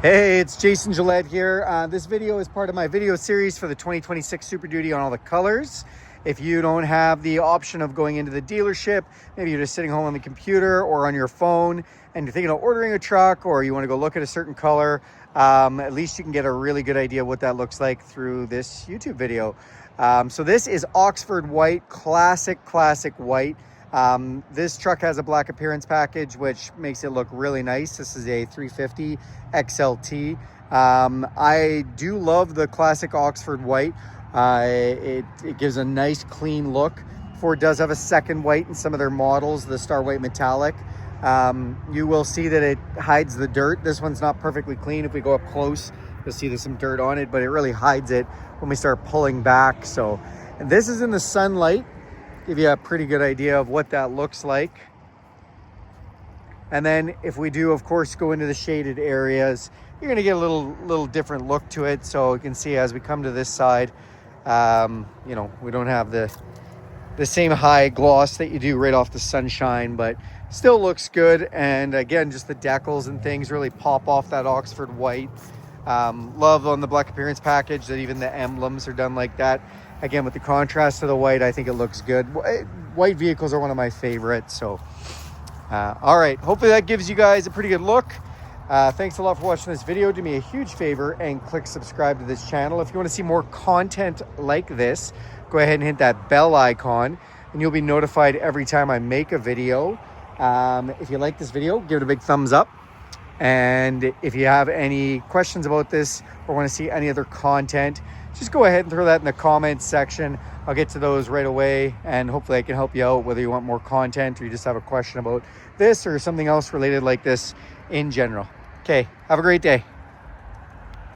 Hey, it's Jason Gillett here. This video is part of my video series for the 2026 Super Duty on all the colors. If you don't have the option of going into the dealership, maybe you're just sitting home on the computer or on your phone and you're thinking of ordering a truck, or you want to go look at a certain color, at least you can get a really good idea what that looks like through this YouTube video. So this is Oxford White, classic white. This truck has a black appearance package, which makes it look really nice. This is a 350 XLT. I do love the classic Oxford White. It gives a nice clean look. Ford does have a second white in some of their models, the Star White Metallic. You will see that it hides the dirt. This one's not perfectly clean. If we go up close, you'll see there's some dirt on it, but it really hides it when we start pulling back. So, and this is in the sunlight. Give you a pretty good idea of what that looks like. And then if we do, of course, go into the shaded areas, you're going to get a little different look to it. So you can see as we come to this side, you know, we don't have the same high gloss that you do right off the sunshine, but still looks good. And again, just the decals and things really pop off that Oxford White. Love on the black appearance package that even the emblems are done like that. Again, with the contrast to the white, I think it looks good. White vehicles are one of my favorites. So, all right. Hopefully that gives you guys a pretty good look. Thanks a lot for watching this video. Do me a huge favor and click subscribe to this channel. If you want to see more content like this, go ahead and hit that bell icon and you'll be notified every time I make a video. If you like this video, give it a big thumbs up. And if you have any questions about this or want to see any other content, just go ahead and throw that in the comments section. I'll get to those right away, and hopefully I can help you out, whether you want more content or you just have a question about this or something else related like this in general. Okay, have a great day.